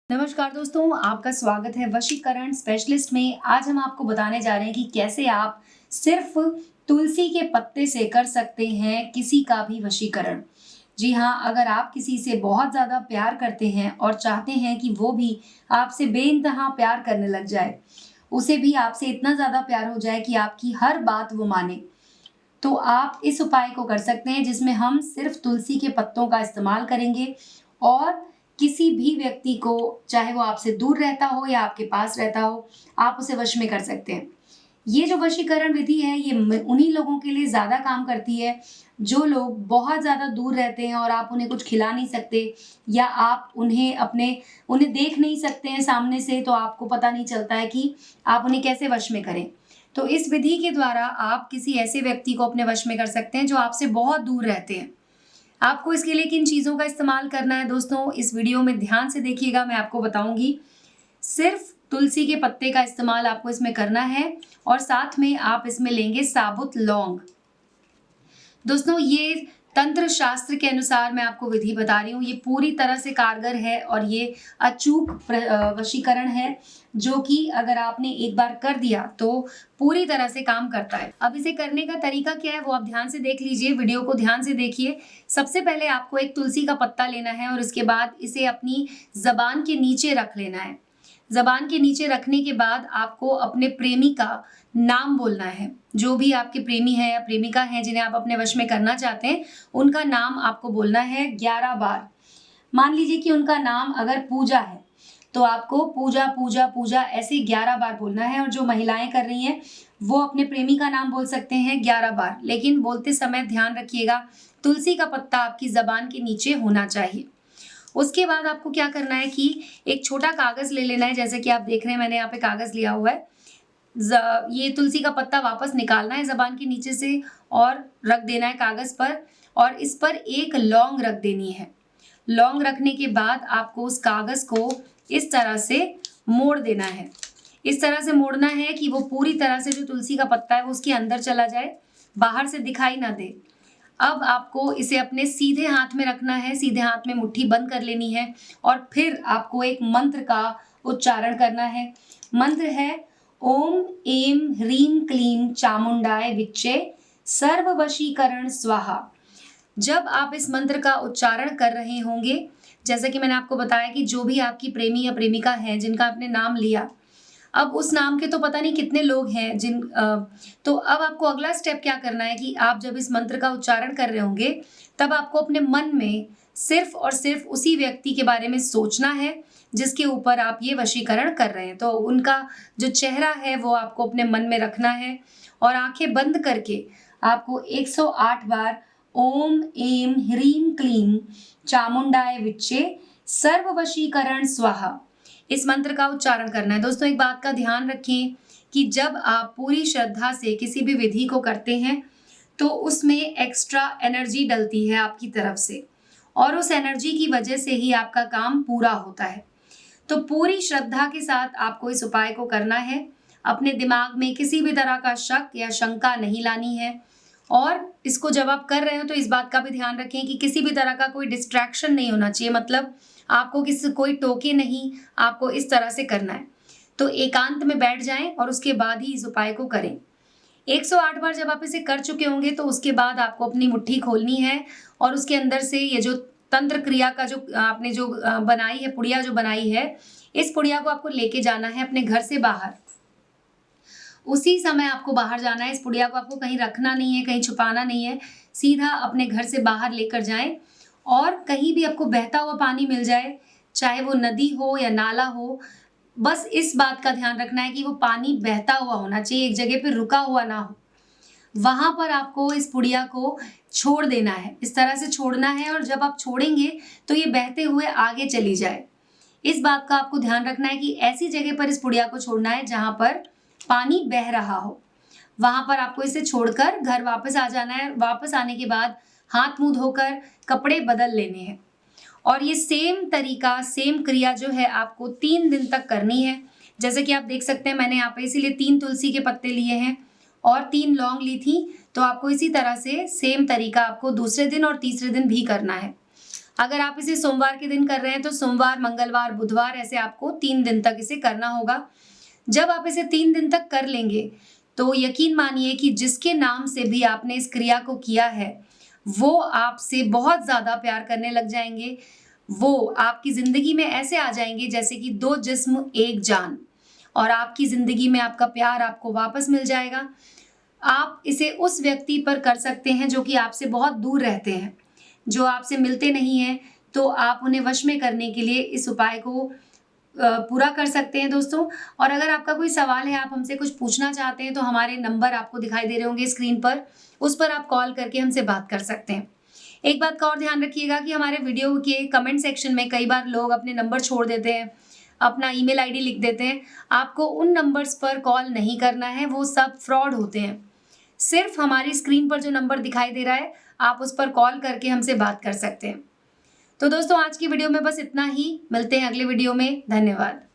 नमस्कार दोस्तों, आपका स्वागत है वशीकरण स्पेशलिस्ट में। आज हम आपको बताने जा रहे हैं कि कैसे आप सिर्फ तुलसी के पत्ते से कर सकते हैं किसी का भी वशीकरण। जी हाँ, अगर आप किसी से बहुत ज़्यादा प्यार करते हैं और चाहते हैं कि वो भी आपसे बेइंतहा प्यार करने लग जाए, उसे भी आपसे इतना ज़्यादा प्यार हो जाए कि आपकी हर बात वो माने, तो आप इस उपाय को कर सकते हैं जिसमें हम सिर्फ तुलसी के पत्तों का इस्तेमाल करेंगे और किसी भी व्यक्ति को, चाहे वो आपसे दूर रहता हो या आपके पास रहता हो, आप उसे वश में कर सकते हैं। ये जो वशीकरण विधि है ये उन्हीं लोगों के लिए ज़्यादा काम करती है जो लोग बहुत ज़्यादा दूर रहते हैं और आप उन्हें कुछ खिला नहीं सकते या आप उन्हें देख नहीं सकते हैं सामने से, तो आपको पता नहीं चलता है कि आप उन्हें कैसे वश में करें। तो इस विधि के द्वारा आप किसी ऐसे व्यक्ति को अपने वश में कर सकते हैं जो आपसे बहुत दूर रहते हैं। आपको इसके लिए किन चीज़ों का इस्तेमाल करना है दोस्तों, इस वीडियो में ध्यान से देखिएगा, मैं आपको बताऊंगी। सिर्फ तुलसी के पत्ते का इस्तेमाल आपको इसमें करना है और साथ में आप इसमें लेंगे साबुत लौंग। दोस्तों, ये तंत्र शास्त्र के अनुसार मैं आपको विधि बता रही हूँ, ये पूरी तरह से कारगर है और ये अचूक वशीकरण है जो कि अगर आपने एक बार कर दिया तो पूरी तरह से काम करता है। अब इसे करने का तरीका क्या है वो आप ध्यान से देख लीजिए, वीडियो को ध्यान से देखिए। सबसे पहले आपको एक तुलसी का पत्ता लेना है और उसके बाद इसे अपनी जबान के नीचे रख लेना है। जबान के नीचे रखने के बाद आपको अपने प्रेमी का नाम बोलना है। जो भी आपके प्रेमी है या प्रेमिका है जिन्हें आप अपने वश में करना चाहते हैं, उनका नाम आपको बोलना है 11 बार। मान लीजिए कि उनका नाम अगर पूजा है तो आपको पूजा पूजा पूजा ऐसे 11 बार बोलना है। और जो महिलाएं कर रही हैं वो अपने प्रेमी का नाम बोल सकते हैं 11 बार, लेकिन बोलते समय ध्यान रखिएगा तुलसी का पत्ता आपकी जबान के नीचे होना चाहिए। उसके बाद आपको क्या करना है कि एक छोटा कागज ले लेना है, जैसे कि आप देख रहे हैं मैंने यहाँ पे कागज लिया हुआ है। ये तुलसी का पत्ता वापस निकालना है जबान के नीचे से और रख देना है कागज पर, और इस पर एक लौंग रख देनी है। लौंग रखने के बाद आपको उस कागज को इस तरह से मोड़ देना है। इस तरह से मोड़ना है कि वो पूरी तरह से जो तुलसी का पत्ता है वो उसके अंदर चला जाए, बाहर से दिखाई ना दे। अब आपको इसे अपने सीधे हाथ में रखना है, सीधे हाथ में मुट्ठी बंद कर लेनी है और फिर आपको एक मंत्र का उच्चारण करना है। मंत्र है ओम एम ह्रीम क्लीम चामुंडाय विच्चे सर्व वशीकरण स्वाहा। जब आप इस मंत्र का उच्चारण कर रहे होंगे, जैसे कि मैंने आपको बताया कि जो भी आपकी प्रेमी या प्रेमिका है जिनका आपने नाम लिया, अब उस नाम के तो पता नहीं कितने लोग हैं तो अब आपको अगला स्टेप क्या करना है कि आप जब इस मंत्र का उच्चारण कर रहे होंगे तब आपको अपने मन में सिर्फ और सिर्फ उसी व्यक्ति के बारे में सोचना है जिसके ऊपर आप ये वशीकरण कर रहे हैं। तो उनका जो चेहरा है वो आपको अपने मन में रखना है और आंखें बंद करके आपको 108 बार ओम एम ह्रीम क्लीम चामुंडाय विच्चे सर्व वशीकरण स्वाहा इस मंत्र का उच्चारण करना है। दोस्तों, एक बात का ध्यान रखें कि जब आप पूरी श्रद्धा से किसी भी विधि को करते हैं तो उसमें एक्स्ट्रा एनर्जी डलती है आपकी तरफ से और उस एनर्जी की वजह से ही आपका काम पूरा होता है। तो पूरी श्रद्धा के साथ आपको इस उपाय को करना है। अपने दिमाग में किसी भी तरह का शक या शंका नहीं लानी है और इसको जब आप कर रहे हो तो इस बात का भी ध्यान रखें कि किसी भी तरह का कोई डिस्ट्रैक्शन नहीं होना चाहिए, मतलब आपको कोई टोके नहीं, आपको इस तरह से करना है। तो एकांत में बैठ जाएं और उसके बाद ही इस उपाय को करें। 108 बार जब आप इसे कर चुके होंगे तो उसके बाद आपको अपनी मुट्ठी खोलनी है और उसके अंदर से ये जो तंत्र क्रिया का जो आपने जो बनाई है, पुड़िया जो बनाई है, इस पुड़िया को आपको लेके जाना है अपने घर से बाहर। उसी समय आपको बाहर जाना है, इस पुड़िया को आपको कहीं रखना नहीं है, कहीं छुपाना नहीं है, सीधा अपने घर से बाहर लेकर जाएं और कहीं भी आपको बहता हुआ पानी मिल जाए, चाहे वो नदी हो या नाला हो, बस इस बात का ध्यान रखना है कि वो पानी बहता हुआ होना चाहिए, एक जगह पे रुका हुआ ना हो। वहां पर आपको इस पुड़िया को छोड़ देना है, इस तरह से छोड़ना है और जब आप छोड़ेंगे तो ये बहते हुए आगे चली जाए। इस बात का आपको ध्यान रखना है कि ऐसी जगह पर इस पुड़िया को छोड़ना है जहां पर पानी बह रहा हो। वहां पर आपको इसे छोड़कर घर वापस आ जाना है। वापस आने के बाद हाथ मुंह धोकर कपड़े बदल लेने हैं और ये सेम तरीका, सेम क्रिया जो है आपको 3 दिन तक करनी है। जैसे कि आप देख सकते हैं मैंने यहाँ पे इसीलिए 3 तुलसी के पत्ते लिए हैं और 3 लौंग ली थी, तो आपको इसी तरह से सेम तरीका आपको दूसरे दिन और तीसरे दिन भी करना है। अगर आप इसे सोमवार के दिन कर रहे हैं तो सोमवार, मंगलवार, बुधवार ऐसे आपको 3 दिन तक इसे करना होगा। जब आप इसे 3 दिन तक कर लेंगे तो यकीन मानिए कि जिसके नाम से भी आपने इस क्रिया को किया है वो आपसे बहुत ज़्यादा प्यार करने लग जाएँगे। वो आपकी ज़िंदगी में ऐसे आ जाएँगे जैसे कि 2 जिस्म एक जान, और आपकी ज़िंदगी में आपका प्यार आपको वापस मिल जाएगा। आप इसे उस व्यक्ति पर कर सकते हैं जो कि आपसे बहुत दूर रहते हैं, जो आपसे मिलते नहीं हैं, तो आप उन्हें वश में करने के लिए इस उपाय को पूरा कर सकते हैं दोस्तों। और अगर आपका कोई सवाल है, आप हमसे कुछ पूछना चाहते हैं, तो हमारे नंबर आपको दिखाई दे रहे होंगे स्क्रीन पर, उस पर आप कॉल करके हमसे बात कर सकते हैं। एक बात का और ध्यान रखिएगा कि हमारे वीडियो के कमेंट सेक्शन में कई बार लोग अपने नंबर छोड़ देते हैं, अपना ईमेल आईडी लिख देते हैं। आपको उन नंबर्स पर कॉल नहीं करना है, वो सब फ्रॉड होते हैं। सिर्फ हमारी स्क्रीन पर जो नंबर दिखाई दे रहा है, आप उस पर कॉल करके हमसे बात कर सकते हैं। तो दोस्तों, आज की वीडियो में बस इतना ही। मिलते हैं अगले वीडियो में। धन्यवाद।